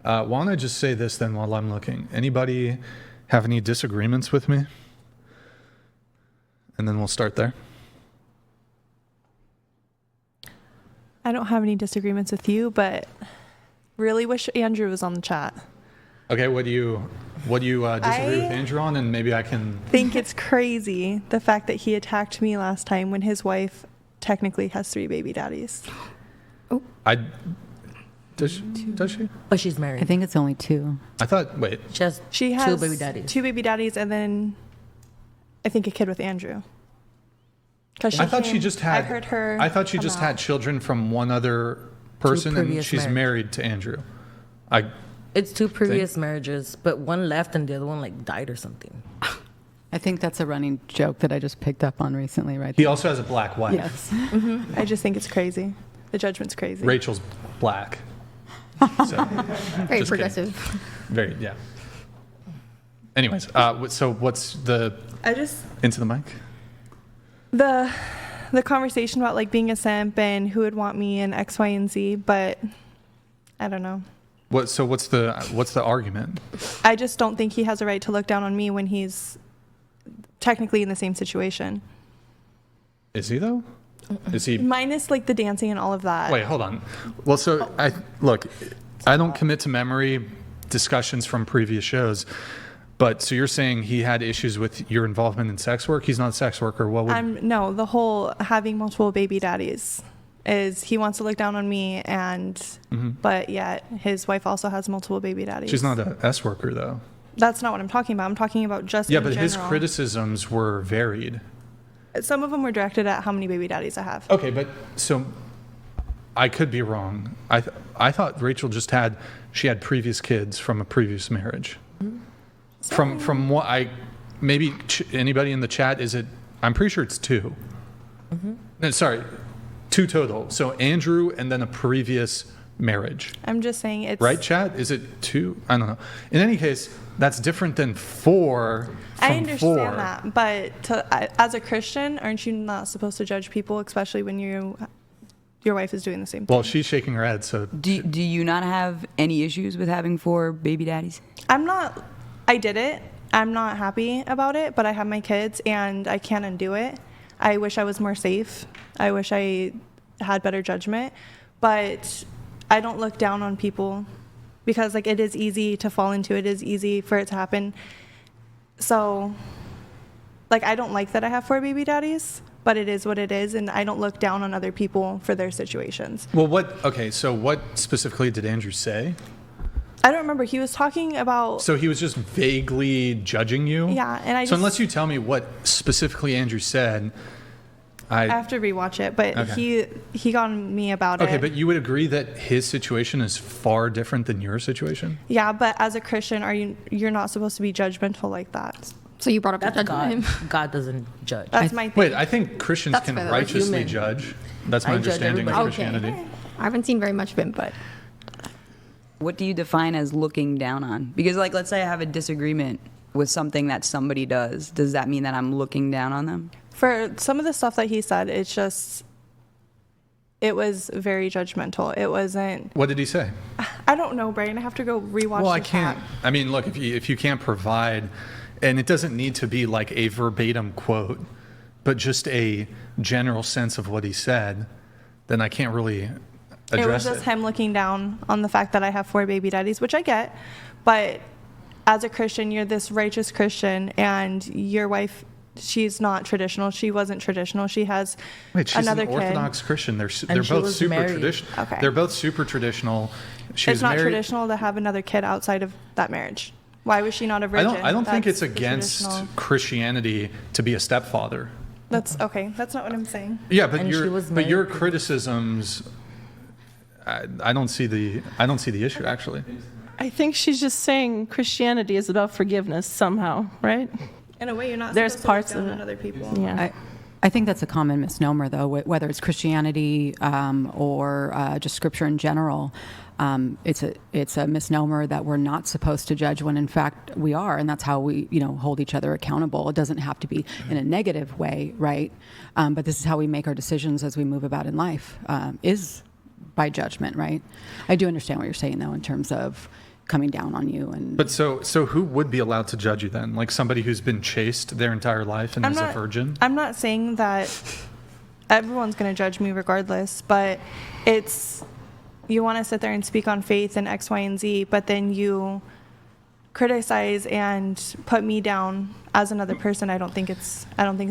Why don't I just say this then while I'm looking? Anybody have any disagreements with me? And then we'll start there. I don't have any disagreements with you, but really wish Andrew was on the chat. Okay, what do you disagree with Andrew on? And maybe I can... think it's crazy, the fact that he attacked me last time when his wife technically has 3 baby daddies. Does she? But she's married. I think it's only 2. I thought, wait. She has 2 baby daddies. 2 baby daddies, and then I think a kid with Andrew. I thought she just had. I heard her. I thought she just had children from one other person, and she's married to Andrew. It's 2 previous marriages, but one left and the other one died or something. I think that's a running joke that I just picked up on recently, right? He also has a black wife. Yes. Mm-hmm. I just think it's crazy. The judgment's crazy. Rachel's black. So, very progressive. Very, yeah. Anyways, so what's the... Into the mic? The conversation about being a simp and who would want me and X, Y, and Z, but I don't know. What's the argument? I just don't think he has a right to look down on me when he's technically in the same situation. Is he though? Is he minus the dancing and all of that? Wait, hold on. Well, so I don't commit to memory discussions from previous shows. But so you're saying he had issues with your involvement in sex work? He's not a sex worker. What would... No, the whole having multiple baby daddies is he wants to look down on me, but yet his wife also has multiple baby daddies. She's not a S worker, though. That's not what I'm talking about. I'm talking about just in but general. his criticisms were varied. Some of them were directed at how many baby daddies I have. Okay, but so I could be wrong. I thought Rachel just had previous kids from a previous marriage. From what maybe anybody in the chat, is it? I'm pretty sure it's 2. No, sorry, 2 total. So Andrew and then a previous marriage. I'm just saying it's right. Chat, is it 2? I don't know. In any case, that's different than 4. I understand that, but as a Christian, aren't you not supposed to judge people, especially when your wife is doing the same thing? Well, she's shaking her head. So do you not have any issues with having 4 baby daddies? I did it. I'm not happy about it, but I have my kids and I can't undo it. I wish I was more safe. I wish I had better judgment, but I don't look down on people because it is easy to fall into it. It is easy for it to happen. So I don't like that I have 4 baby daddies, but it is what it is. And I don't look down on other people for their situations. Well, so what specifically did Andrew say? I don't remember. He was talking about... So he was just vaguely judging you? Yeah, and So unless you tell me what specifically Andrew said, I have to rewatch it, but okay. he got on me about it. Okay, but you would agree that his situation is far different than your situation? Yeah, but as a Christian, you're not supposed to be judgmental like that. So you brought up God. God doesn't judge. That's my thing. Wait, I think Christians can righteously judge. That's my understanding of Christianity. Okay. I haven't seen very much of him, but... What do you define as looking down on? Because, let's say I have a disagreement with something that somebody does. Does that mean that I'm looking down on them? For some of the stuff that he said, it was very judgmental. It wasn't... What did he say? I don't know, Brian. I have to go rewatch I can't. I mean, look, if you can't provide, and it doesn't need to be a verbatim quote, but just a general sense of what he said, then I can't really... It was just him looking down on the fact that I have 4 baby daddies, which I get. But as a Christian, you're this righteous Christian, and your wife, she's not traditional. She wasn't traditional. She has another kid. She's an Orthodox Christian. They're both super traditional. Okay. They're both super traditional. It's not traditional to have another kid outside of that marriage. Why was she not a virgin? I don't think it's against Christianity to be a stepfather. That's okay. That's not what I'm saying. Yeah, but your criticisms... I don't see the issue, actually. I think she's just saying Christianity is about forgiveness somehow, right? In a way, you're not There's supposed parts to look down of on other people. Yeah. I think that's a common misnomer, though, whether it's Christianity or just Scripture in general. It's a misnomer that we're not supposed to judge when, in fact, we are, and that's how we, hold each other accountable. It doesn't have to be in a negative way, right? But this is how we make our decisions as we move about in life. Is by judgment, right? I do understand what you're saying, though, in terms of, coming down on you. And But so who would be allowed to judge you then? Like somebody who's been chaste their entire life and is a virgin? I'm not saying that everyone's going to judge me regardless, but it's, you want to sit there and speak on faith and X, Y, and Z, but then you criticize and put me down as another person. I don't think it's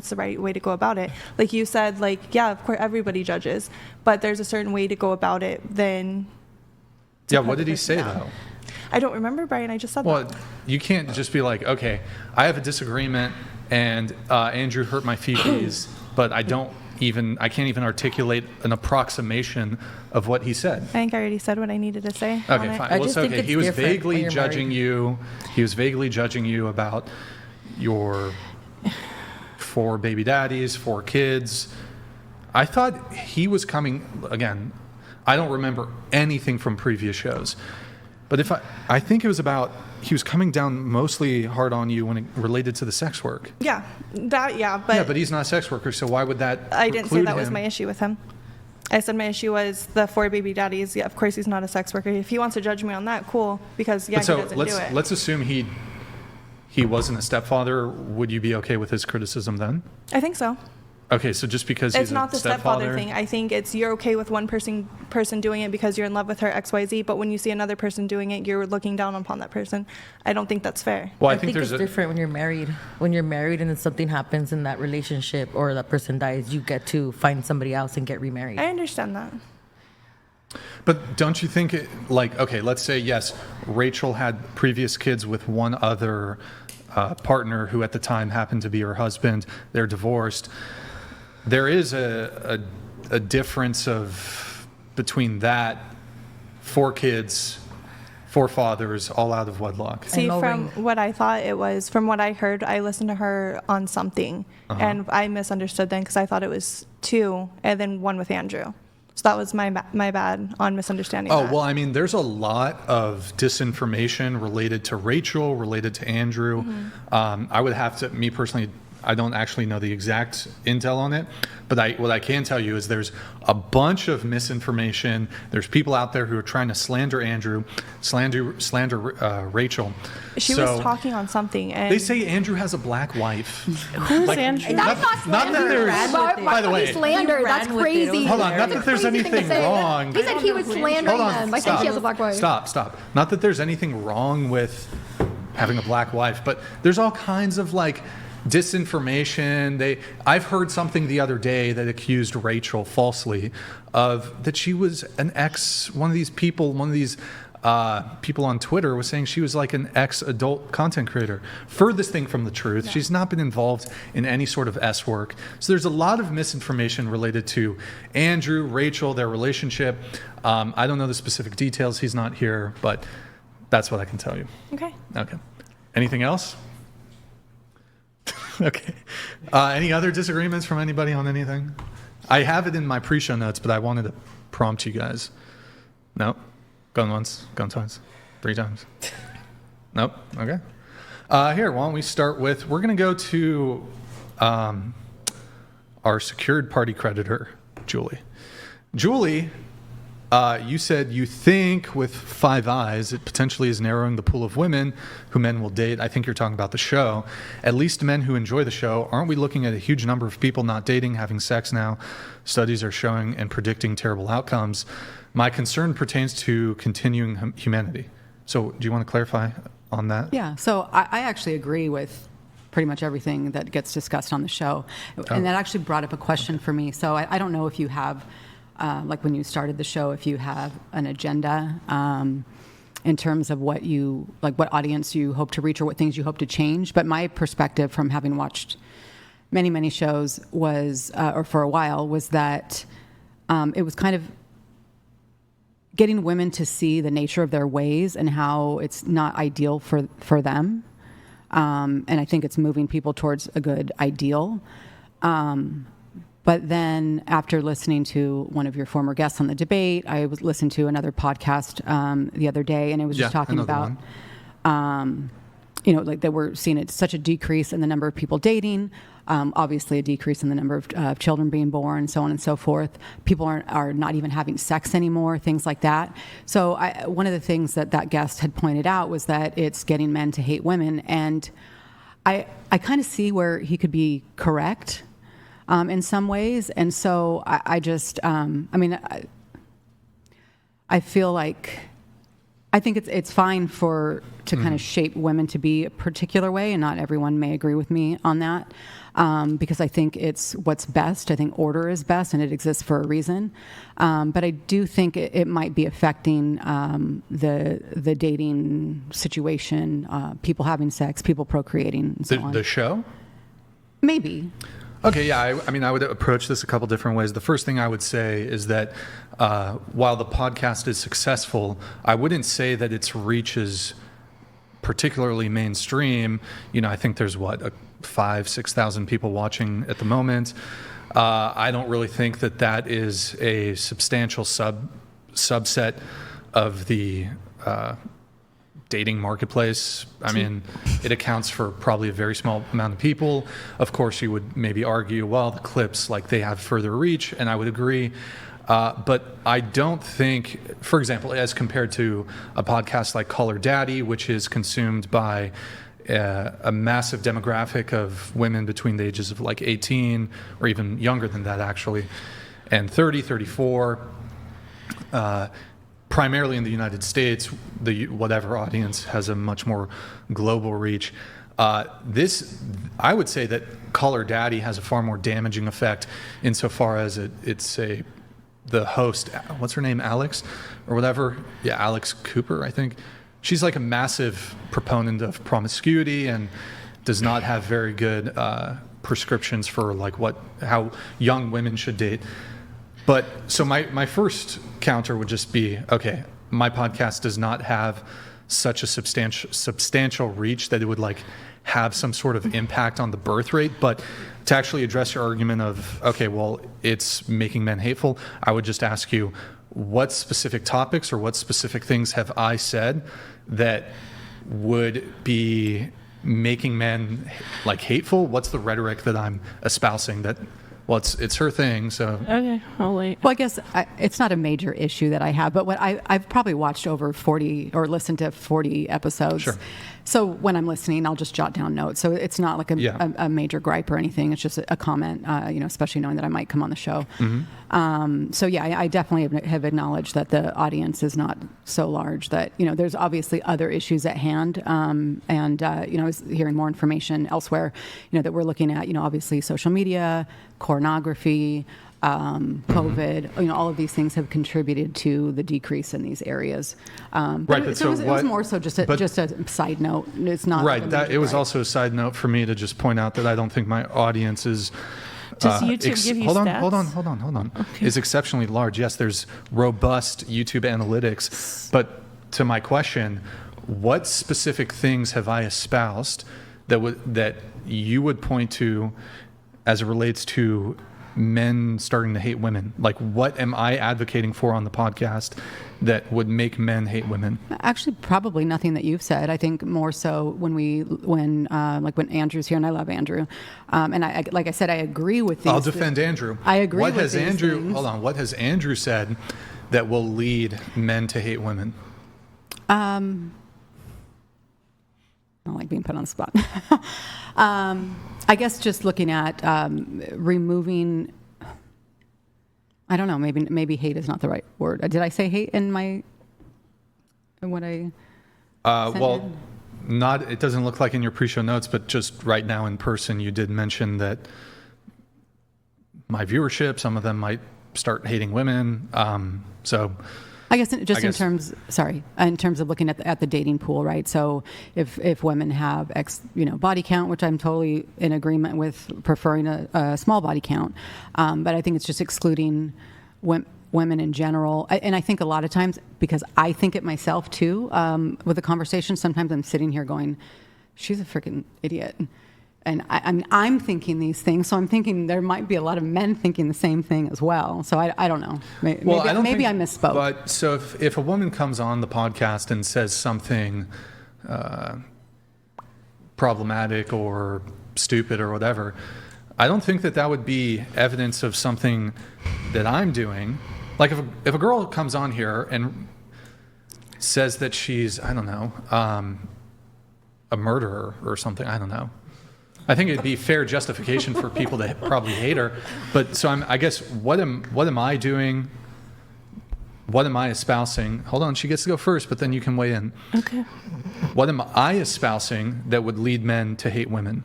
the right way to go about it. Like you said, like, yeah, of course everybody judges, but there's a certain way to go about it than to Yeah, put what the did he person say down. though? I don't remember, Brian. I just said Well, that. you can't just be like, okay, I have a disagreement and Andrew hurt my feces, but I can't even articulate an approximation of what he said. I think I already said what I needed to say. on Okay, it. fine. I Well, just it's think okay. it's He was different when vaguely you're judging married. you. He was vaguely judging you about your 4 baby daddies, 4 kids. I thought he was coming, again, I don't remember anything from previous shows, but I think it was about, he was coming down mostly hard on you when it related to the sex work. But Yeah, but he's not a sex worker, so why would that I didn't say preclude that was him? my issue with him. I said my issue was the 4 baby daddies. Yeah, of course he's not a sex worker. If he wants to judge me on that, cool. Because But so he doesn't do it. let's assume he wasn't a stepfather. Would you be okay with his criticism then? I think so. Okay, so just because he's It's not a the stepfather stepfather thing. I think it's you're okay with one person doing it because you're in love with her XYZ, but when you see another person doing it, you're looking down upon that person. I don't think that's fair. Well, I I think think there's it's different when you're married. When you're married and then something happens in that relationship or that person dies, you get to find somebody else and get remarried. I understand that. But don't you think, okay, let's say, yes, Rachel had previous kids with one other partner who at the time happened to be her husband. They're divorced. There is a difference between that, 4 kids, 4 fathers, all out of wedlock. See, no from ring. what I thought it was, from what I heard, I listened to her on something, and I misunderstood then because I thought it was 2 and then 1 with Andrew. So that was my bad on misunderstanding Oh, that. well, I mean, there's a lot of disinformation related to Rachel, related to Andrew. I would have to, me personally, I don't actually know the exact intel on it, but what I can tell you is there's a bunch of misinformation. There's people out there who are trying to slander Andrew, slander Rachel. She was talking on something, and They say Andrew has a black wife. Who's Andrew? That's not Not that slander. there's, Why- by the way, slander. You That's ran with it. It was crazy. hold on, not That's that there's Crazy thing to anything say. wrong. He said he was slandering Hold on, them by saying stop. she has a black wife. Stop. Not that there's anything wrong with having a black wife, but there's all kinds of disinformation. I've heard something the other day that accused Rachel falsely of that she was an ex. One of these people on Twitter was saying she was like an ex-adult content creator. Furthest thing from the truth. Yeah. She's not been involved in any sort of S work. So there's a lot of misinformation related to Andrew, Rachel, their relationship. I don't know the specific details. He's not here, but that's what I can tell you. okay. Okay. Anything else? Okay. Any other disagreements from anybody on anything? I have it in my pre-show notes, but I wanted to prompt you guys. No? Gone once, gone twice, 3 times. Nope. Okay. Here, why don't we start with, we're going to go to our secured party creditor, Julie. Julie, you said you think with 5 eyes it potentially is narrowing the pool of women who men will date. I think you're talking about the show. At least men who enjoy the show. Aren't we looking at a huge number of people not dating, having sex now? Studies are showing and predicting terrible outcomes. My concern pertains to continuing humanity. So do you want to clarify on that? Yeah, so I actually agree with pretty much everything that gets discussed on the show. And that actually brought up a question for me. So I don't know if you have, like when you started the show, if you have an agenda in terms of what audience you hope to reach or what things you hope to change. But my perspective from having watched many, many shows was, or for a while, was that it was kind of getting women to see the nature of their ways and how it's not ideal for them. And I think it's moving people towards a good ideal. But then after listening to one of your former guests on the debate, I listened to another podcast the other day, and it was just talking about, like they were seeing such a decrease in the number of people dating, obviously a decrease in the number of children being born, so on and so forth. People are not even having sex anymore, things like that. So one of the things that guest had pointed out was that it's getting men to hate women, and I kind of see where he could be correct in some ways. And so I just, I feel like, I think it's fine to kind of shape women to be a particular way, and not everyone may agree with me on that, because I think it's what's best. I think order is best, and it exists for a reason. But I do think it might be affecting the dating situation, people having sex, people procreating, and so on. The show? Maybe. Okay, yeah. I would approach this a couple different ways. The first thing I would say is that while the podcast is successful, I wouldn't say that its reach is particularly mainstream. I think there's 5,000-6,000 people watching at the moment. I don't really think that is a substantial subset of the dating marketplace. I mean, it accounts for probably a very small amount of people. Of course, you would maybe argue, well, the clips, they have further reach, and I would agree. But I don't think, for example, as compared to a podcast like Call Her Daddy, which is consumed by a massive demographic of women between the ages of 18 or even younger than that, actually, and 30, 34, primarily in the United States. The whatever audience has a much more global reach. I would say that Call Her Daddy has a far more damaging effect insofar as the host, what's her name, Alex or whatever? Yeah, Alex Cooper, I think. She's a massive proponent of promiscuity and does not have very good prescriptions for how young women should date. But so my first counter would just be, okay, my podcast does not have such a substantial reach that it would have some sort of impact on the birth rate. But to actually address your argument of, okay, well, it's making men hateful, I would just ask you, what specific topics or what specific things have I said that would be making men hateful? What's the rhetoric that I'm espousing that? Well, it's her thing, so. Okay, I'll wait. Well, I guess it's not a major issue that I have, but I've probably watched over 40 or listened to 40 episodes. Sure. So when I'm listening, I'll just jot down notes. So it's not a major gripe or anything. It's just a comment, especially knowing that I might come on the show. Mm-hmm. So yeah, I definitely have acknowledged that the audience is not so large that, there's obviously other issues at hand. I was hearing more information elsewhere, that we're looking at, obviously social media, pornography, COVID, all of these things have contributed to the decrease in these areas. Right, it was more so just a side note. It's not right. It was also a side note for me to just point out that I don't think my audience is. Does YouTube give you stats? Hold on. Okay. Is exceptionally large. Yes, there's robust YouTube analytics. But to my question, what specific things have I espoused that you would point to as it relates to men starting to hate women? What am I advocating for on the podcast that would make men hate women? Actually, probably nothing that you've said. I think more so when Andrew's here, and I love Andrew, and like I said, I agree with these. I'll defend Andrew. I agree with these things. Hold on. What has Andrew said that will lead men to hate women? I don't like being put on the spot. I guess just looking at removing. I don't know. Maybe hate is not the right word. Did I say hate in what I? Well, not. It doesn't look like in your pre-show notes, but just right now in person, you did mention that my viewership, some of them might start hating women. So. I guess in terms of looking at the dating pool, right? So if women have body count, which I'm totally in agreement with preferring a small body count, but I think it's just excluding women in general. And I think a lot of times, because I think it myself too, with the conversation, sometimes I'm sitting here going, she's a freaking idiot. And I'm thinking these things, so I'm thinking there might be a lot of men thinking the same thing as well. So I don't know. Maybe I misspoke. But so if a woman comes on the podcast and says something problematic or stupid or whatever, I don't think that that would be evidence of something that I'm doing. Like if a girl comes on here and says that she's, I don't know, a murderer or something, I don't know. I think it'd be fair justification for people to probably hate her. But so I guess what am I doing? What am I espousing? Hold on, she gets to go first, but then you can weigh in. Okay. What am I espousing that would lead men to hate women?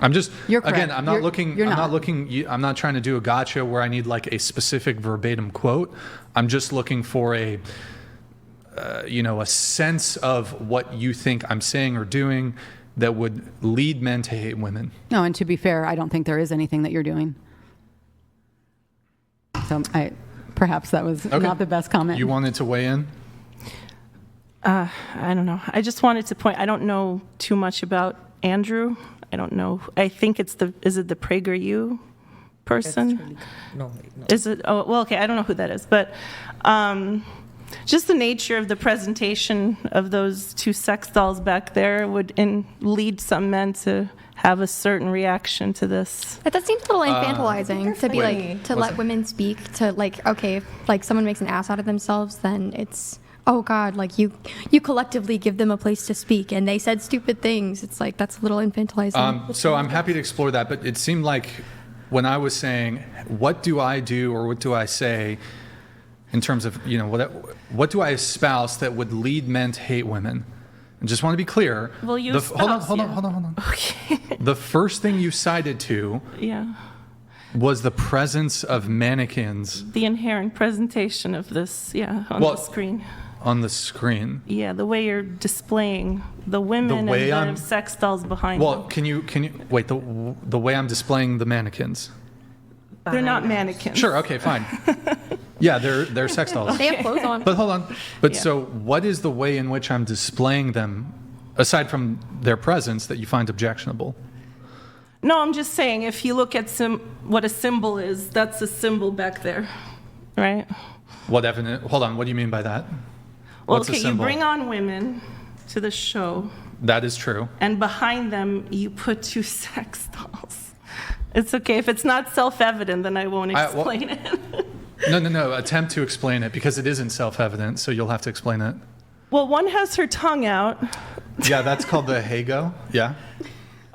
I'm just, You're correct. again, I'm not looking, You're I'm not. not looking, I'm not trying to do a gotcha where I need like a specific verbatim quote. I'm just looking for a sense of what you think I'm saying or doing that would lead men to hate women. No, and to be fair, I don't think there is anything that you're doing. So perhaps that was Okay. not the best comment. You wanted to weigh in? I don't know. I just wanted to point, I don't know too much about Andrew. I don't know. I think is it the PragerU person? No, wait, no. Is it? Oh, well, okay. I don't know who that is, but just the nature of the presentation of those two sex dolls back there would lead some men to have a certain reaction to this. That seems a little infantilizing to be like, to let women speak, to like, okay, if like someone makes an ass out of themselves, then it's, oh God, like you collectively give them a place to speak and they said stupid things. It's like, that's a little infantilizing. So I'm happy to explore that, but it seemed like when I was saying, what do I do or what do I say in terms of, what do I espouse that would lead men to hate women? I just want to be clear. Well, you hold espouse, yeah. on. Okay. The first thing you cited to Yeah. was the presence of mannequins The inherent presentation of this, on the screen. on the screen. Yeah, the way you're displaying the women way and I'm- the sex dolls behind Well, them. can you wait, the way I'm displaying the mannequins? They're not mannequins. Sure, okay, fine. Yeah, they're sex dolls. They have clothes on. But hold on. But Yeah. so what is the way in which I'm displaying them, aside from their presence, that you find objectionable? No, I'm just saying, if you look at what a symbol is, that's a symbol back there, right? Hold on, what do you mean by that? Well, What's a okay, you symbol? bring on women to the show, That is true. and behind them you put two sex dolls. It's okay. If it's not self-evident, then I won't well- explain it. No, attempt to explain it, because it isn't self-evident, so you'll have to explain it. Well, one has her tongue out. Yeah, that's called the Hago. Yeah.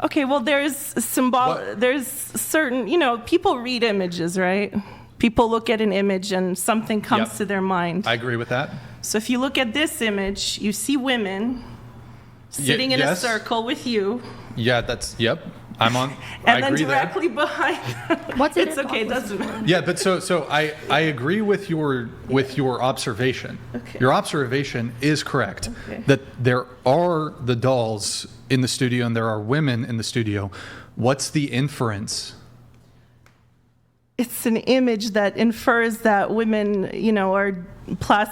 Okay, well, there's certain, people read images, right? People look at an image and something comes Yep. to their mind. I agree with that. So if you look at this image, you see women sitting in a yes. circle with you, Yeah, yep. I'm on. I and then agree there. directly behind What's it? it's okay, it doesn't matter. Yeah, but so I agree with your observation. Okay. Your observation is correct. Okay. That there are the dolls in the studio and there are women in the studio. What's the inference? It's an image that infers that women, are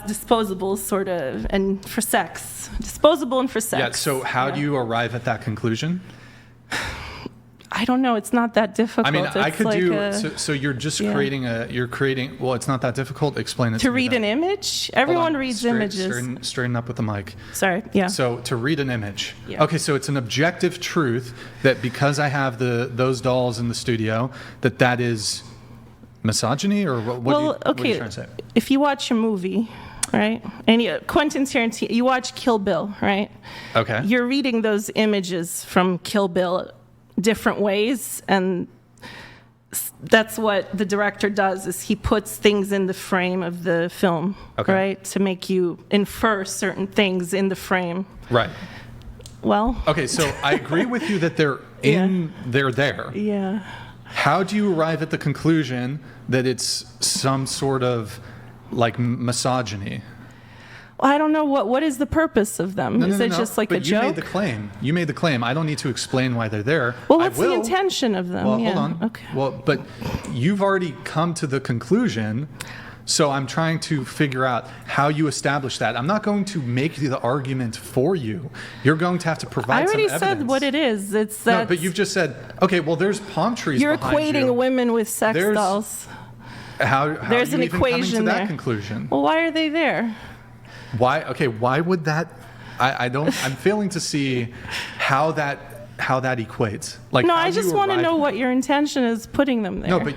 disposable, sort of, and for sex. Disposable and for sex. Yeah, so how do you arrive at that conclusion? I don't know. It's not that difficult. I mean, I It's could like do, so you're just yeah. creating, well, it's not that difficult. Explain it to me read then. an image. Hold Everyone on. reads images. Straighten up with the mic. Sorry, yeah. So to read an image. Yeah. Okay, so it's an objective truth that because I have those dolls in the studio, that is misogyny, or what are you trying to say? If you watch a movie, right, and Quentin Tarantino, you watch Kill Bill, right? Okay. You're reading those images from Kill Bill different ways, and that's what the director does, is he puts things in the frame of the film, Okay. right, to make you infer certain things in the frame. Right. Well, Okay, so I agree with you that they're there. yeah. How do you arrive at the conclusion that it's some sort of like misogyny? Well, I don't know what is the purpose of them. No, Is no, it no, just like but a joke? you made the claim. You made the claim. I don't need to explain why they're there. Well, I what's the will. intention of them? Well, yeah. hold on. Okay. Well, but you've already come to the conclusion, so I'm trying to figure out how you establish that. I'm not going to make the argument for you. You're going to have to provide I already some evidence. said what it is. It's that No, but you've just said, okay, well, there's palm trees you're behind equating you. women with sex There's- dolls. How There's are you an even coming to equation that there. conclusion? Well, why are they there? Why? Okay, why would that? I'm failing to see how that equates. Like, No, how I do you just want to arrive- know what your intention is putting them there. No, but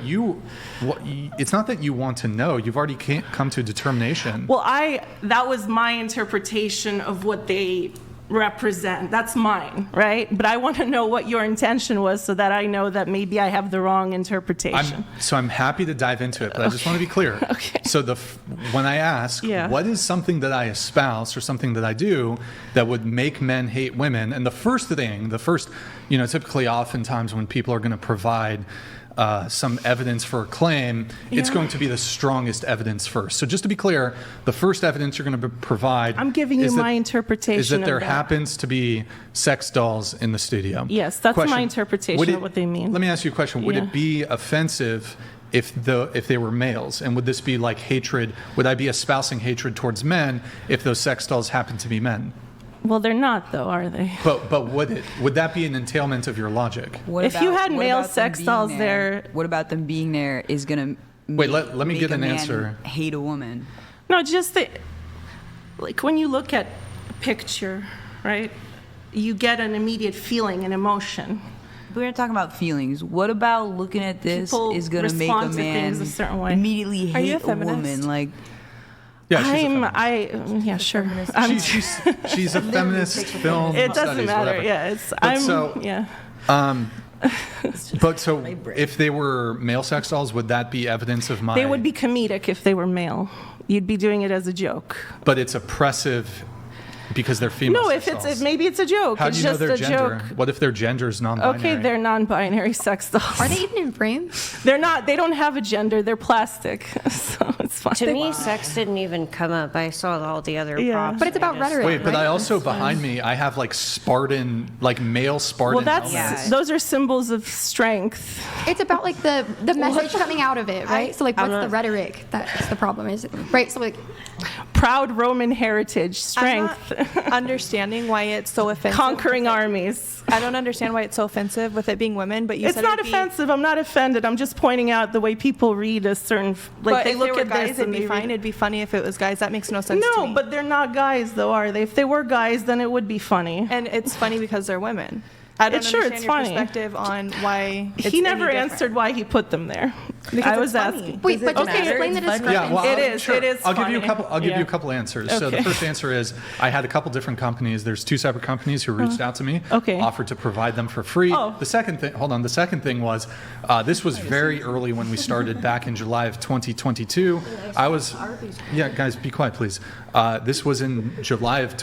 it's not that you want to know. You've already come to a determination. Well, that was my interpretation of what they represent. That's mine, right? But I want to know what your intention was so that I know that maybe I have the wrong interpretation. I'm happy to dive into it, but I just want to be clear. Okay. So when I ask, what is something that I espouse or something that I do that would make men hate women? And the first, typically oftentimes when people are going to provide some evidence for a claim, it's going to be the strongest evidence first. So just to be clear, the first evidence you're going to provide... I'm giving you my interpretation is that there of that. happens to be sex dolls in the studio. Yes, that's my interpretation of what they mean. Let me ask you a question. Would it be offensive if they were males? And would this be like hatred? Would I be espousing hatred towards men if those sex dolls happen to be men? Well, they're not, though, are they? But would that be an entailment of your logic? If you had male sex dolls there... What about them being there is going to Wait, let me get an answer. Hate a woman. No, just like when you look at a picture, right, you get an immediate feeling and emotion. We're not talking about feelings. What about looking at this People is going to make a respond to things man a certain way. immediately Are you a hate a feminist? woman? Like, Yeah, sure. She's a feminist film. It doesn't studies, matter. whatever. Yeah, But so if they were male sex dolls, would that be evidence of my... They would be comedic if they were male. You'd be doing it as a joke. But it's oppressive because they're female No, sex if dolls. maybe it's a joke. How it's do you know just their a gender? joke. What if their gender is non-binary? Okay, they're non-binary sex dolls. Are they even in frame? They're not. They don't have a gender. They're plastic, so it's fine. To me, sex didn't even come up. I saw all the other Yeah. props. But it's and I about just- rhetoric. Wait, but right? I also, behind me, I have like Spartan, like male Spartan Well, helmets. those are symbols of strength. It's about like the message coming out of it, right? So like, what's the rhetoric? That's the problem, is it? Right. So like, Proud Roman heritage, I'm strength, not understanding why it's so offensive. conquering armies. I don't understand why it's so offensive with it being women, but you It's said not it'd be- offensive. I'm not offended. I'm just pointing out the way people read a certain, like But they if look they were at guys, this it'd and be they fine. read. It'd be funny if it was guys. That makes no sense to me. No, but they're not guys, though, are they? If they were guys, then it would be funny. And it's funny because they're women. I don't Sure, understand it's your funny. perspective on why it's He never any different. answered why he put them there. Because I it's was funny. asking. wait, but just Okay. explain the It's funny. discrepancy. Yeah, well, It is. Sure. It is I'll give you a funny. couple. I'll give Yeah. you a couple answers. So the Okay. first answer is I had a couple different companies. There's two separate companies who reached out to me, Okay. offered to provide them for free. Oh. The second thing, hold on. The second thing was this was very early when we started back in July of 2022. Yeah, guys, be quiet, please. This was in July of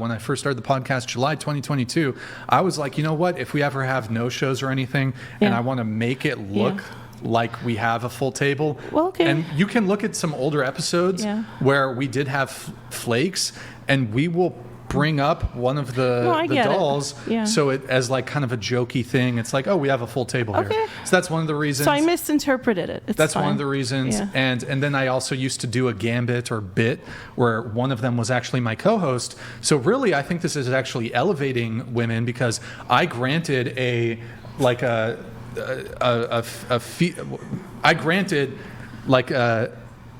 when I first started the podcast, July 2022. I was like, you know what? If we ever have no shows or anything, and Yeah. I want to make it look like we have a full table. Well, okay. And you can look at some older episodes Yeah. where we did have flakes, and we will bring up one of the, No, I the get it. dolls Yeah. so it as like kind of a jokey thing. It's like, oh, we have a full table Okay. here. So that's one of the reasons. So I misinterpreted it. It's That's fine. one of the reasons. Yeah. And then I also used to do a gambit or bit where one of them was actually my co-host. So really, I think this is actually elevating women because I granted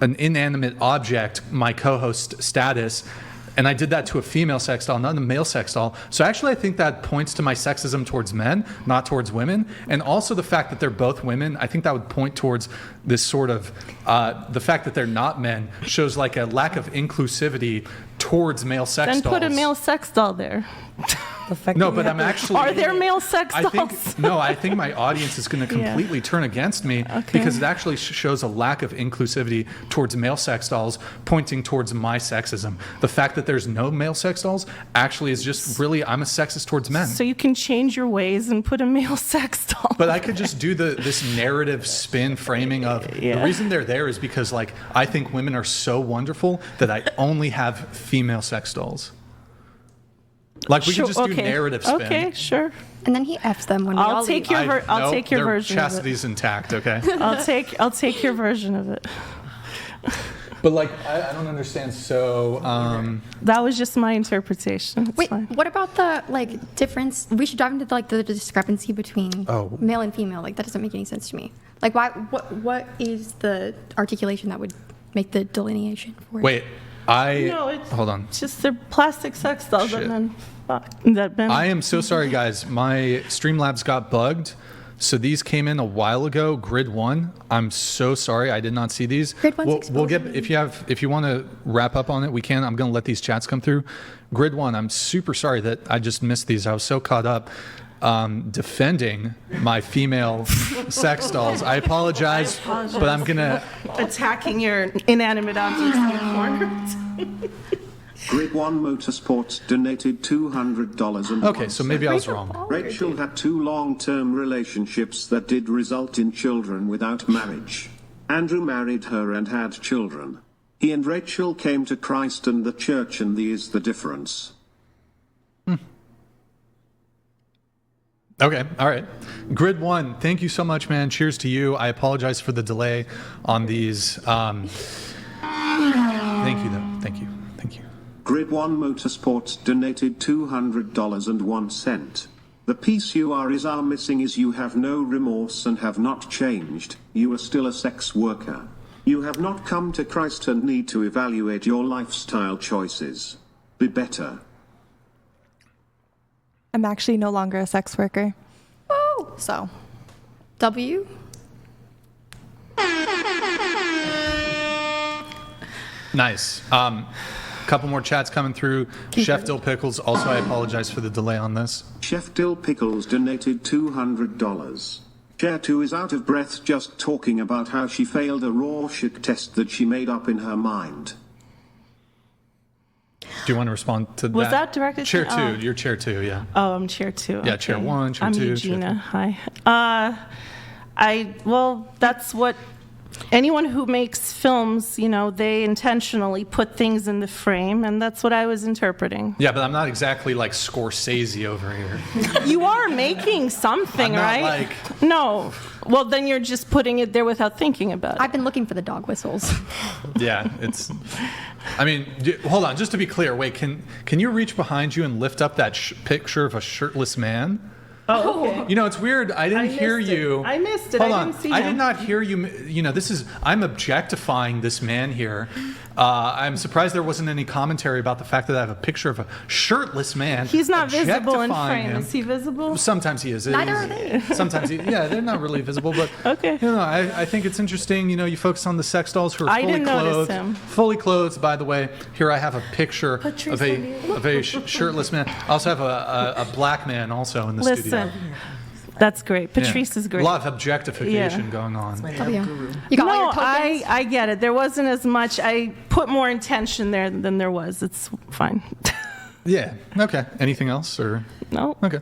an inanimate object my co-host status. And I did that to a female sex doll, not a male sex doll. So actually, I think that points to my sexism towards men, not towards women. And also the fact that they're both women, I think that would point towards this sort of, the fact that they're not men shows like a lack of inclusivity towards male sex Then dolls. put a male sex doll there. No, but I'm actually... Are there male sex I dolls? think I think my audience is going to completely turn against me because it actually shows a lack of inclusivity towards male sex dolls, pointing towards my sexism. The fact that there's no male sex dolls actually is just really I'm a sexist towards men. So you can change your ways and put a male sex doll. But I could just do this narrative spin framing of the reason they're there is because like I think women are so wonderful that I only have female sex dolls. Like we Sure, could just do okay. narrative spin. Okay, sure. And then he F's them when we all I'll take leave. your I'll Nope, take your their version of it. chastity's intact, okay? I'll take your version of it. But like I don't understand. So That was just my interpretation. It's Wait, fine. what about the like difference? We should dive into like the discrepancy between male and female. Like that doesn't make any sense to me. Like why? What is the articulation that would make the delineation for it? wait, No, it's hold on. just they're plastic sex dolls Shit. and then I am so sorry, guys. My Streamlabs got bugged. So these came in a while ago. Grid 1. I'm so sorry. I did not see these. Grid 1's We'll get if you want to wrap up on it, we can. I'm going to let these chats come through. Grid 1. I'm super sorry that I just missed these. I was so caught up defending my female sex dolls. I apologize, but I'm gonna attacking your inanimate objects in the corner. Grid 1 Motorsports donated $200 and Okay, so maybe I was wrong. Rachel had 2 long-term relationships that did result in children without marriage. Andrew married her and had children. He and Rachel came to Christ and the church, and is the difference. Okay, all right. Grid 1, thank you so much, man. Cheers to you. I apologize for the delay on these. Thank you, though. Thank you. Grid 1 Motorsports donated $200.01. The piece you are missing is you have no remorse and have not changed. You are still a sex worker. You have not come to Christ and need to evaluate your lifestyle choices. Be better. I'm actually no longer a sex worker. Oh, So, W. Nice. Couple more chats coming through. Chef Dill Pickles, also I apologize for the delay on this. Chef Dill Pickles donated $200. Chair 2 is out of breath just talking about how she failed a Rorschach test that she made up in her mind. Do you want to respond to that? Was that directed to Chair me? 2. Oh. You're Chair 2, yeah. Oh, I'm chair 2. Yeah, chair 1, chair I'm 2, chair Eugenia. Hi. Well, that's what anyone who makes films, they intentionally put things in the frame, and that's what I was interpreting. Yeah, but I'm not exactly like Scorsese over here. You are making something, I'm not right? like- No. Well, then you're just putting it there without thinking about it. I've been looking for the dog whistles. Yeah, it's. I mean, hold on. Just to be clear, wait. Can you reach behind you and lift up that picture of a shirtless man? Oh, okay. It's weird. I didn't hear missed it. you. I missed it. Hold I on. didn't see I him. did not hear you. I'm objectifying this man here. I'm surprised there wasn't any commentary about the fact that I have a picture of a shirtless man. He's not visible in objectifying frame. him. Is he visible? Sometimes he is. Neither are they. Sometimes they're not really visible, but Okay. I think it's interesting. You focus on the sex dolls who are I fully didn't notice clothed. him. Fully clothed, by the way. Here I have a picture of a shirtless man. I also have a black man also in the studio. Listen, that's great. Yeah. Patrice is great. A lot of objectification Yeah. going on. W. You got all No, your tokens? I get it. There wasn't as much. I put more intention there than there was. It's fine. Yeah. Okay. Anything else or? No. Okay.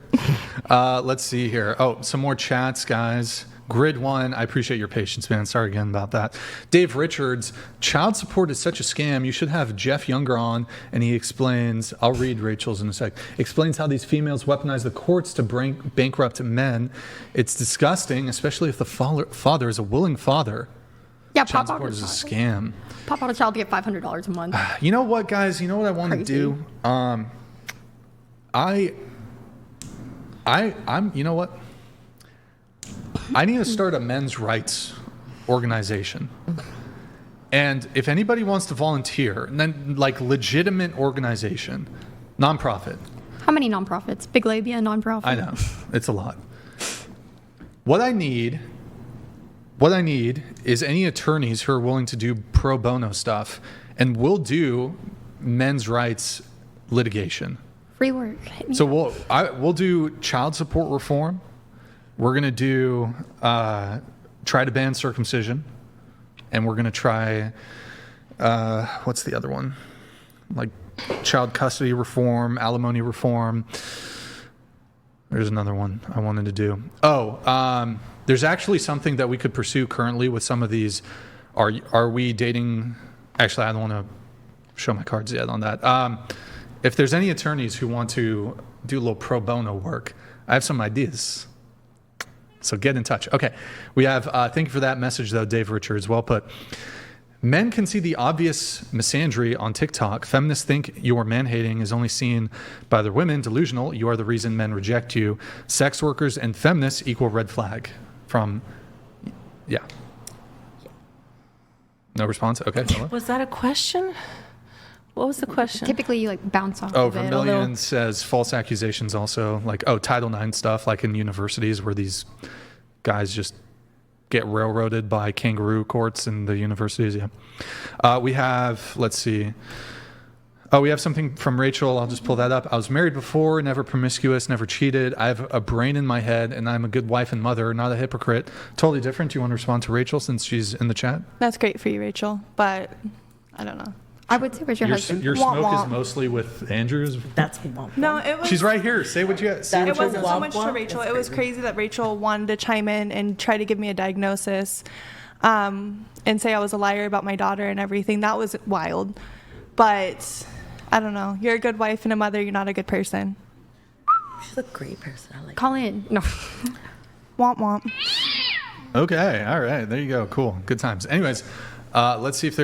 Let's see here. Oh, some more chats, guys. Grid 1, I appreciate your patience, man. Sorry again about that. Dave Richards, child support is such a scam. You should have Jeff Younger on, and he explains, I'll read Rachel's in a sec, explains how these females weaponize the courts to bankrupt men. It's disgusting, especially if the father is a willing father. Yeah, Child pop out support a is a child. scam. Pop out a child to get $500 a month. You know what, guys? You know what I want to Crazy. do? You know what? I need to start a men's rights organization. And if anybody wants to volunteer, and then like legitimate organization, nonprofit. How many nonprofits? Big Labia nonprofit. I know, it's a lot. What I need is any attorneys who are willing to do pro bono stuff, and we'll do men's rights litigation. Free work. Hit me So up. we'll do child support reform. We're gonna do try to ban circumcision, and we're gonna try what's the other one? Like child custody reform, alimony reform. There's another one I wanted to do. There's actually something that we could pursue currently with some of these. Are we dating? Actually, I don't want to show my cards yet on that. If there's any attorneys who want to do a little pro bono work, I have some ideas. So get in touch. Okay, we have, thank you for that message though, Dave Richards, well put. Men can see the obvious misandry on TikTok. Feminists think your man-hating is only seen by their women. Delusional, you are the reason men reject you. Sex workers and feminists equal red flag. From, yeah. No response? Okay. Was that a question? What was the question? Typically, you like bounce off Oh, of it a Vermillion little. says false accusations also, like, Title IX stuff, like in universities where these guys just get railroaded by kangaroo courts in the universities. Yeah. We have, let's see. Oh, we have something from Rachel. I'll just pull that up. I was married before, never promiscuous, never cheated. I have a brain in my head, and I'm a good wife and mother, not a hypocrite. Totally different. Do you want to respond to Rachel since she's in the chat? That's great for you, Rachel, but I don't know. I would say, where's your husband? Your Womp smoke womp. is mostly with Andrew's. That's womp. No, it was. She's right here. Say what you got. Say It what you wasn't got. so much to Rachel. It was crazy that Rachel wanted to chime in and try to give me a diagnosis, and say I was a liar about my daughter and everything. That was wild. But I don't know. You're a good wife and a mother. You're not a good person. She's a great person. I like Call in. No. Womp womp. Okay. All right. There you go. Cool. Good times. Anyways, let's see if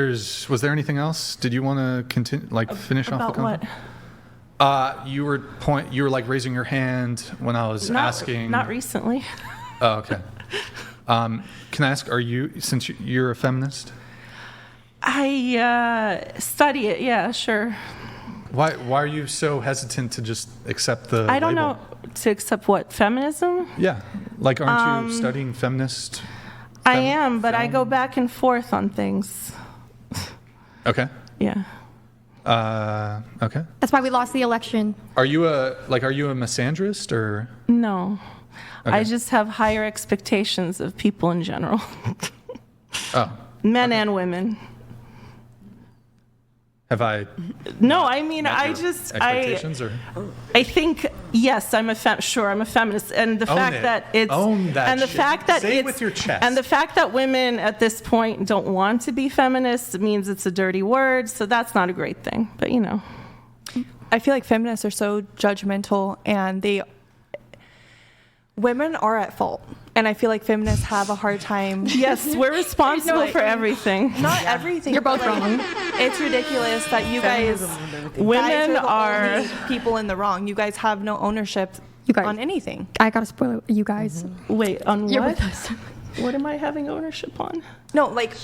was there anything else? Did you want to continue, finish off the About convo? what? You were like raising your hand when I was asking. Not recently. Oh, okay. Can I ask, since you're a feminist? I study it. Yeah, sure. Why are you so hesitant to just accept the I don't label? know to accept what feminism. Yeah. Like, aren't you studying feminist? I am, but I go back and forth on things. Okay. Yeah. Okay. That's why we lost the election. Are you a misandrist or? No. Okay. I just have higher expectations of people in general. Oh. Men and women. Have I? No, I mean, met I your just, expectations or? I think, yes, I'm I'm a feminist, and the Own fact it. that it's, Own that and the shit. fact that Say it it's, with your chest. and the fact that women at this point don't want to be feminists means it's a dirty word, so that's not a great thing, but you know. I feel like feminists are so judgmental, and women are at fault. And I feel like feminists have a hard time. Yes, we're responsible for everything. Not everything. You're both but, wrong. It's ridiculous that you guys, Women guys are, the only people in the wrong. You guys have no ownership You guys. on anything. I gotta spoil it. You guys. wait, on You're what? with us. What am I having ownership on? No, like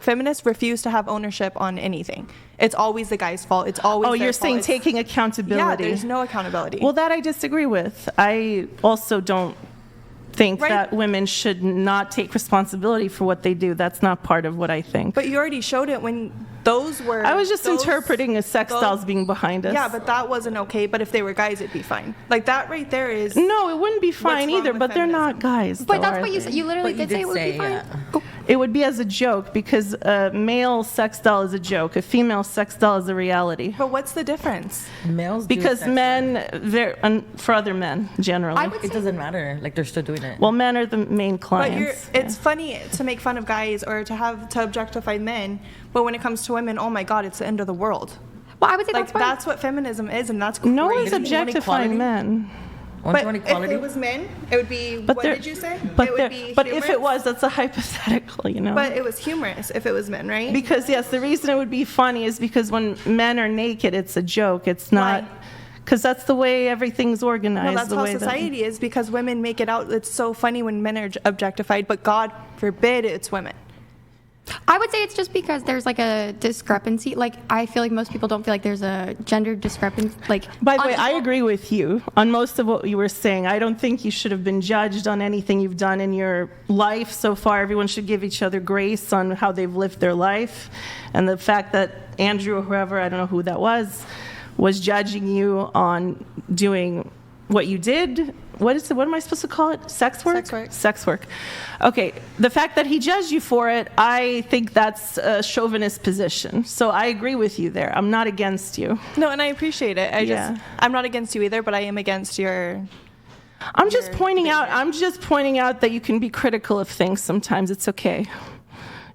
feminists refuse to have ownership on anything. It's always the guy's fault. It's always Oh, their you're fault. saying It's- taking accountability. Yeah, there's no accountability. Well, that I disagree with. I also don't think Right. that women should not take responsibility for what they do. That's not part of what I think. but you already showed it when those were. I was just those- interpreting as sex those- dolls being behind us. Yeah, but that wasn't okay. But if they were guys, it'd be fine. Like that right there is. No, it wouldn't be fine wrong either, with but they're not feminism? guys. But though, that's are what you they? said. You literally But you did say did it would say, be fine. yeah. Oh, It would be as a joke because a male sex doll is a joke. A female sex doll is a reality. But what's the difference? Males do Because sex men, for other men, generally. I would work. It say doesn't matter. Like, they're still doing it. Well, men are the main But clients. it's funny to make fun of guys or to objectify men, but when it comes to women, oh my God, it's the end of the world. well, I would say Like that's why. that's what feminism is, and that's crazy. No one's Isn't it one objectifying equality? men. Don't you want But if equality? it was men, it would be. But What there- did you say? But, it would be but if it humorous? was, that's a hypothetical, you know. But it was humorous if it was men, right? Because yes, the reason it would be funny is because when men are naked, it's a joke. It's not, Why? because that's the way everything's organized. No, that's the how way society is. Because women make it out. It's so funny when men are objectified, but God forbid it's women. I would say it's just because there's like a discrepancy. Like I feel like most people don't feel like there's a gender discrepancy. Like By the way, I unequal- agree with you on most of what you were saying. I don't think you should have been judged on anything you've done in your life so far. Everyone should give each other grace on how they've lived their life. And the fact that Andrew or whoever, I don't know who that was judging you on doing what you did. What am I supposed to call it? Sex work? Sex work. Sex work. Okay, the fact that he judged you for it, I think that's a chauvinist position. So I agree with you there. I'm not against you. No, and I appreciate it. Yeah. I'm not against you either, but I am against your. I'm just Your pointing out. behavior. I'm just pointing out that you can be critical of things sometimes. It's okay.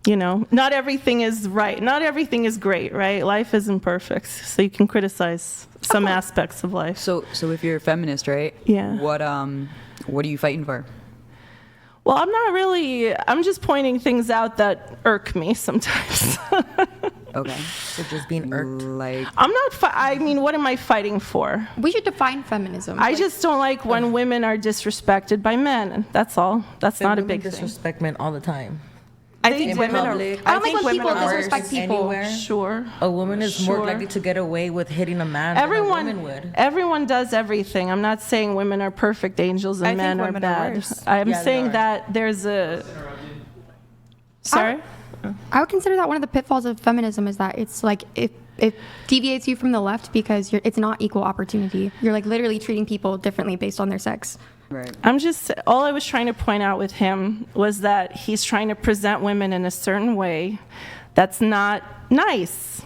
You know, not everything is right. Not everything is great, right? Life isn't perfect, so you can criticize some aspects of life. So if you're a feminist, right? Yeah. What are you fighting for? Well, I'm not really. I'm just pointing things out that irk me sometimes. Okay. So just being irked. Like, I'm not. I mean, what am I fighting for? we should define feminism. I Like, just don't like when women are disrespected by men. That's all. That's not a Women big thing. disrespect men all the time. I think do. women are. Public. I don't like think when people women are disrespect worse. people. Anywhere, Sure. a woman is more Sure. likely to get away with hitting a man than a woman would. Everyone does everything. I'm not saying women are perfect angels and I think men are women are bad. worse. I'm Yeah, they saying are. that there's a. Sorry. I would consider that one of the pitfalls of feminism is that it's like it deviates you from the left because it's not equal opportunity. You're like literally treating people differently based on their sex. Right. All I was trying to point out with him was that he's trying to present women in a certain way that's not nice.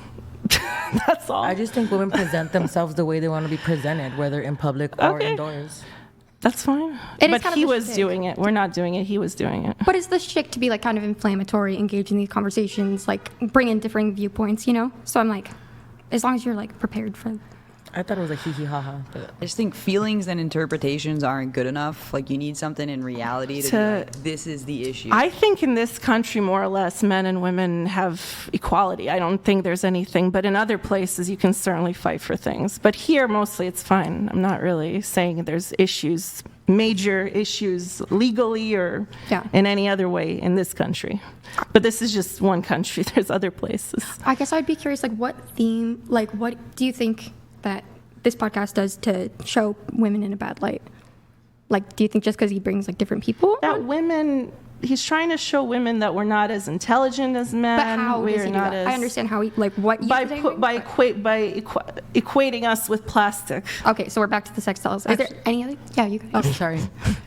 That's all. I just think women present themselves the way they want to be presented, whether in public or Okay. indoors. That's fine. It is But kind of he a was shtick. doing it. We're not doing it. He was doing it. But it's the shtick to be like kind of inflammatory, engage in these conversations, like bring in differing viewpoints, you know? So I'm like, as long as you're like prepared for I thought it was a hee hee ha ha. But I just think feelings and interpretations aren't good enough. Like, you need something in reality to be like, this is the issue. I think in this country, more or less, men and women have equality. I don't think there's anything, but in other places, you can certainly fight for things. But here, mostly, it's fine. I'm not really saying there's issues, major issues, legally or Yeah. in any other way in this country. But this is just one country. There's other places. I guess I'd be curious, like, what theme, like, what do you think that this podcast does to show women in a bad light? Like, do you think just because he brings, like, different people? That women, he's trying to show women that we're not as intelligent as men. But how we does are he do not that? as, I understand how he, like, what you equating us with plastic. Okay, so we're back to the sex dolls. Is there any other? Yeah, you Oh, guys. sorry.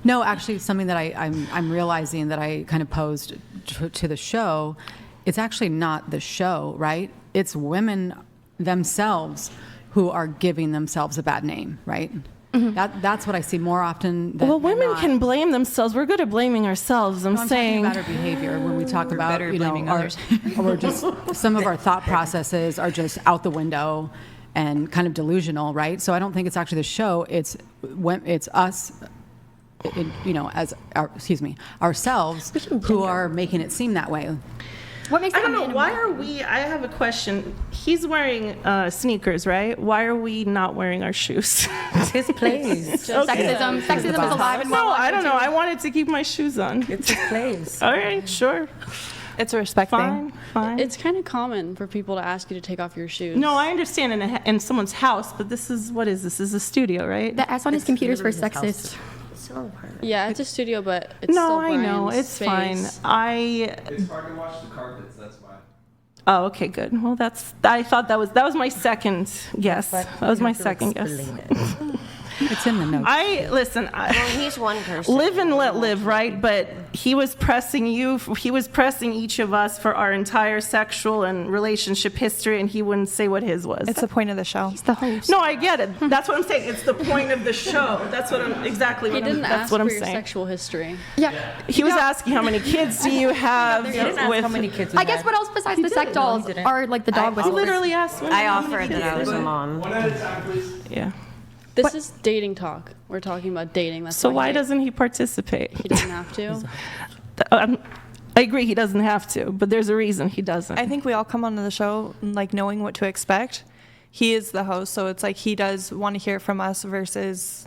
No, actually, something that I'm realizing that I kind of posed to the show, it's actually not the show, right? It's women themselves who are giving themselves a bad name, right? That's what I see more often. Than Well, women not. can blame themselves. We're good at blaming ourselves. I'm No, I'm saying. talking about our behavior when we talk about, better at blaming our, others. or just some of our thought processes are just out the window and kind of delusional, right? So I don't think it's actually the show. It's us, as ourselves who are making it seem that way. What makes I them don't a know. man Why and are we? I have a question. He's wearing sneakers, right? Why are we not wearing our shoes? it's his place. Sexism is alive and well. No, I don't know. I wanted to keep my shoes on. It's his place. All right, sure. It's a respect Fine, thing. fine. It's kind of common for people to ask you to take off your shoes. No, I understand in someone's house, but this is, what is this? This is a studio, right? The S on his computer is for literally his house. sexist. Yeah, it's a studio, but it's No, still I know. Brian's It's fine. space. It's hard to wash the carpets, that's why. Oh, okay, good. Well, I thought that was my second guess. That was my second guess. It's in the notes. Well, he's one person. Live and let live, right? But he was pressing each of us for our entire sexual and relationship history, and he wouldn't say what his was. It's the point of the show. He's the host. No, I get it. That's what I'm saying. It's the point of the show. That's what I'm exactly. He didn't that's ask what I'm for your saying. sexual history. Yeah. He was asking how many kids do you have? He didn't ask how many kids he I guess had. what else besides the sex dolls didn't. are like the dog He whistles? literally asked. I offered that I was a mom. One at a time, please. Yeah. This is dating talk. We're talking about dating. That's So why he doesn't he participate? he doesn't have to? I agree, he doesn't have to, but there's a reason he doesn't. I think we all come onto the show like knowing what to expect. He is the host, so it's like he does want to hear from us versus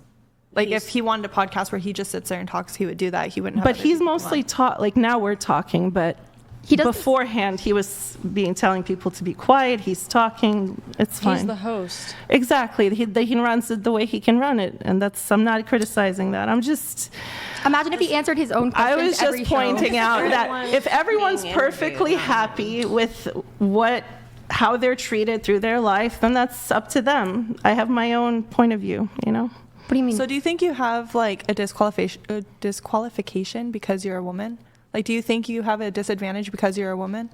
like if he wanted a podcast where he just sits there and talks, he would do that. He wouldn't have But other he's people mostly on. taught, like now we're talking, but He doesn't- beforehand he was telling people to be quiet. He's talking. It's fine. He's the host. Exactly. He runs it the way he can run it, and I'm not criticizing that. I'm just. Imagine if he answered his own I questions was every just show. pointing out that if everyone's being perfectly interviewed. happy with how they're treated through their life, then that's up to them. I have my own point of view, What do you mean? So do you think you have like a disqualification because you're a woman? Like, do you think you have a disadvantage because you're a woman?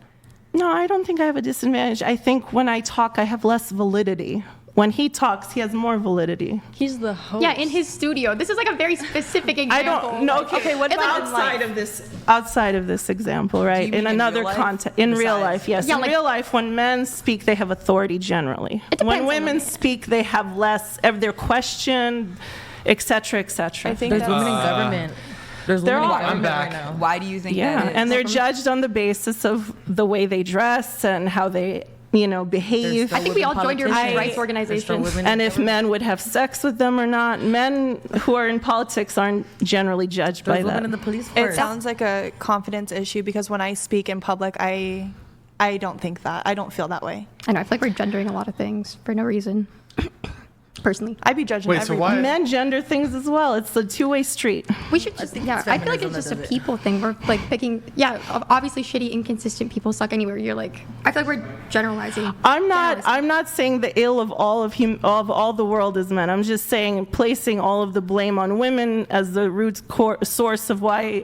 No, I don't think I have a disadvantage. I think when I talk, I have less validity. When he talks, he has more validity. He's the host. yeah, in his studio. This is like a very specific example. I don't know. Okay, what It's like outside of this example, right? mean In in another real life? context, in real Besides- life, yes. Yeah, In like- real life, when men speak, they have authority generally. It depends When on women the- speak, they have less. They're questioned, etc., etc. I think There's that's women in government. There's There women in are. I'm government back. right now. Why do you think Yeah, that is? and they're judged on the basis of the way they dress and how they I There's behave. still think we all women joined your politicians. rights organization. There's still women And in if government. men would have sex with them or not. Men who are in politics aren't generally judged by There's women that. in the police It force. sounds like a confidence issue because when I speak in public, I don't think that. I don't feel that way. I know. I feel like we're gendering a lot of things for no reason. Personally, I'd be judging Wait, so everybody. why- Men gender things as well. It's a two-way street. we should just. think Yeah, it's I feel like feminism it's just that a does it. people thing. We're like picking. Yeah, obviously, shitty, inconsistent people suck anywhere. You're like. I feel like we're generalizing. I'm not saying the ill of all of all the world is men. I'm just saying placing all of the blame on women as the root source of why,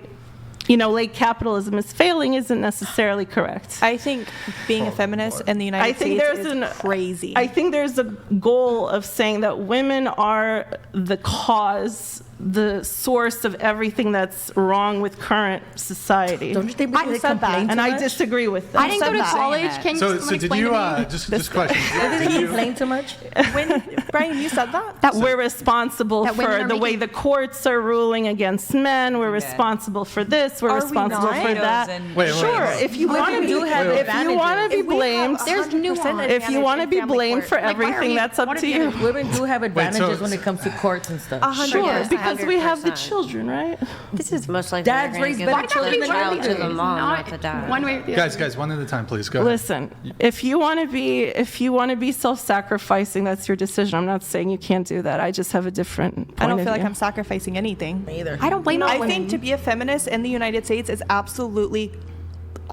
late capitalism is failing isn't necessarily correct. I think being a feminist in the United States is crazy. I think there's a goal of saying that women are the cause, the source of everything that's wrong with current society. Don't you think I because they said that, complain too And I much? disagree with that. I didn't go to that. college. Can So someone did explain you, to me? just question, Did did they you, complain too much? when Brian, you said that. that We're responsible That women for are the way making- the courts are ruling against men. We're responsible for this. We're Are we responsible not? for that. Wait, Sure, if you Women want to do have if you advantages. want to be If we have blamed, 100% There's nuance. if you want to advantage be in family blamed court. for why are everything, we- that's up what are to the you. other- Women do have advantages so- when it comes to courts and stuff. 100%. Sure, Yes, because we have the 100%. children, right? This is Most likely Dads they're gonna raise give better the children than child to mothers. the mom, not the dad. one way or the other. guys, one at a time, please. Go ahead. Listen, if you want to be self-sacrificing, that's your decision. I'm not saying you can't do that. I just have a different point I don't of feel like view. I'm sacrificing anything. Either. I don't blame all I women. think to be a feminist in the United States is absolutely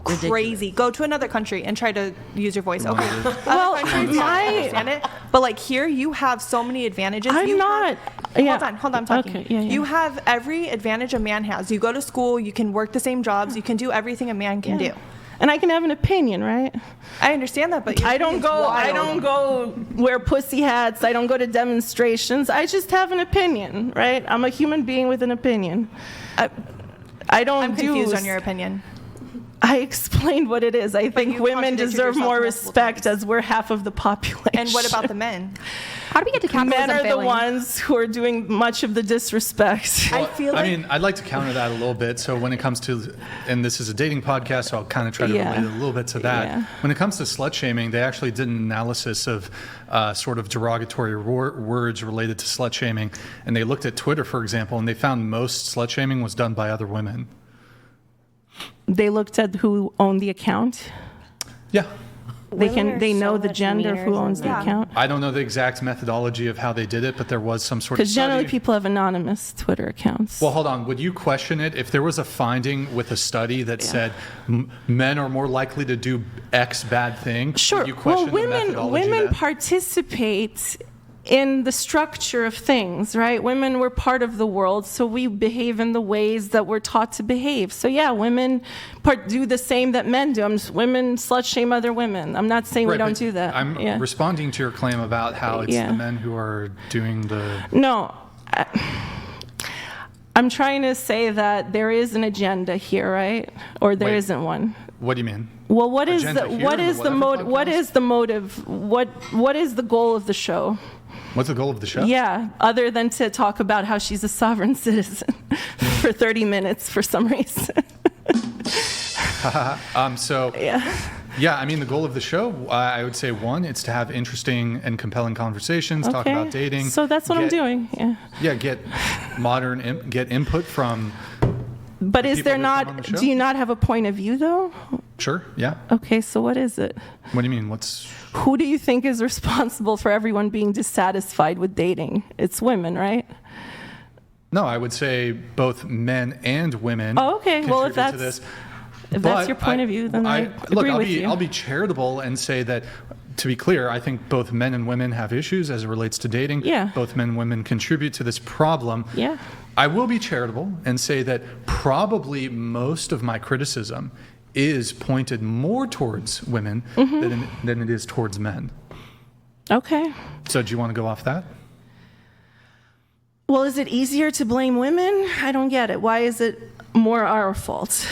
crazy. Go to another country and try to use your voice. Okay. Well, Other countries, I understand it. But like here, you have so many advantages. I'm You not. have- Yeah. Hold on, I'm talking. Okay, yeah. You have every advantage a man has. You go to school, you can work the same jobs, you can do everything a man can do. And I can have an opinion, right? I understand that, but I don't go wear pussy hats. I don't go to demonstrations. I just have an opinion, right? I'm a human being with an opinion. I don't I'm confused on your opinion. I explained what it is. I think you women contradicted deserve yourself more multiple respect times. as we're half of the population. And what about the men? How do we get to capitalism men are the failing? ones who are doing much of the disrespect. I feel like I mean, I'd like to counter that a little bit. So when it comes to, and this is a dating podcast, so I'll kind of try to relate it a little bit to that. Yeah. When it comes to slut shaming, they actually did an analysis of sort of derogatory words related to slut shaming, and they looked at Twitter, for example, and they found most slut shaming was done by other women. They looked at who owned the account. Yeah. They know the gender of who owns the account. I don't know the exact methodology of how they did it, but there was some sort of Because generally study. people have anonymous Twitter accounts. Well, hold on. Would you question it if there was a finding with a study that said men are more likely to do X bad thing? Sure. Would you question Well, the methodology women then? participate in the structure of things, right? Women were part of the world, so we behave in the ways that we're taught to behave. So yeah, women do the same that men do. Women slut shame other women. I'm not saying we Right, don't but do that. I'm Yeah. responding to your claim about how it's Yeah. the men who are doing the. No. I'm trying to say that there is an agenda here, right? Or there Wait. not one. What do you mean? Well, what is Agenda the here what in the is the whatever what podcast? is the motive? What is the goal of the show? What's the goal of the show? Yeah, other than to talk about how she's a sovereign citizen for 30 minutes for some reason. So, yeah, I mean, the goal of the show, I would say, one, it's to have interesting and compelling conversations, talk about dating. So that's what I'm doing. Yeah. Yeah, get get input from. But is people there who come on the not? show? Do you not have a point of view though? Sure, yeah. Okay, so what is it? What do you mean? Who do you think is responsible for everyone being dissatisfied with dating? It's women, right? No, I would say both men and women. Oh, okay. Well, contribute if to that's this. if that's But your point of view, then I look, agree with you. I'll be charitable and say that, to be clear, I think both men and women have issues as it relates to dating. Yeah. Both men and women contribute to this problem. Yeah. I will be charitable and say that probably most of my criticism is pointed more towards women than it is towards men. Okay. So do you want to go off that? Well, is it easier to blame women? I don't get it. Why is it more our fault?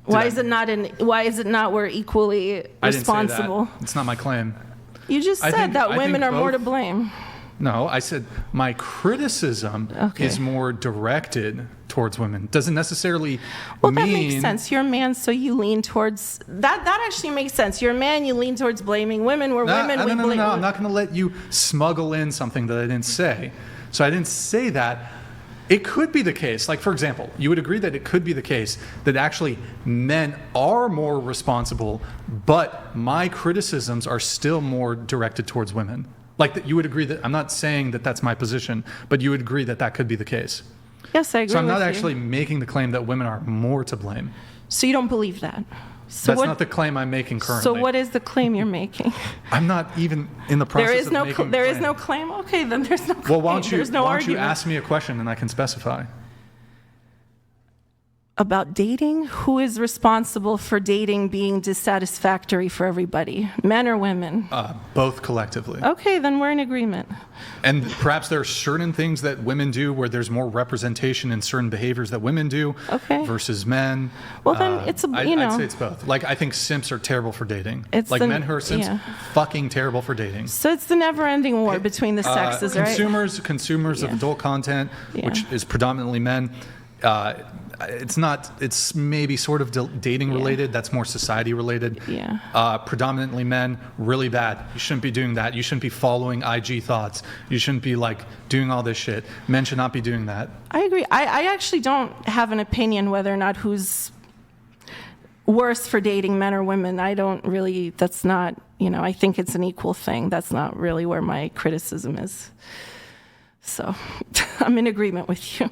Why is it not we're equally responsible? I didn't say that. It's not my claim. You just I said think- that I women think are more to both- blame. No, I said my criticism Okay. is more directed towards women. Doesn't necessarily Well, mean... that makes sense. You're a man, so you lean towards... That actually makes sense. You're a man, you lean towards blaming women. We're women, we blame... No, I'm not going to let you smuggle in something that I didn't say. So I didn't say that. It could be the case, like, for example, you would agree that it could be the case that actually men are more responsible, but my criticisms are still more directed towards women. Like, that you would agree that, I'm not saying that that's my position, but you would agree that that could be the case. Yes, I agree. So I'm not with you. actually making the claim that women are more to blame. So you don't believe that? So That's not the claim I'm making currently. So what is the claim you're making? I'm not even in the process of making a claim. There is no claim? Okay, then there's no claim. Well, why don't you argument. ask me a question and I can specify? About dating? Who is responsible for dating being dissatisfactory for everybody? Men or women? Both collectively. Okay, then we're in agreement. And perhaps there are certain things that women do where there's more representation in certain behaviors that women do versus men. Well, then it's, I'd say it's both. Like, I think simps are terrible for dating. Men who are simps, fucking terrible for dating. So it's the never-ending war between the sexes, right? Consumers of adult content, which is predominantly men, it's maybe sort of dating related. That's more society related. Predominantly men, really bad. You shouldn't be doing that. You shouldn't be following IG thoughts. You shouldn't be like doing all this shit. Men should not be doing that. I agree. I actually don't have an opinion whether or not who's worse for dating, men or women. I don't really, that's not, I think it's an equal thing. That's not really where my criticism is. So I'm in agreement with you.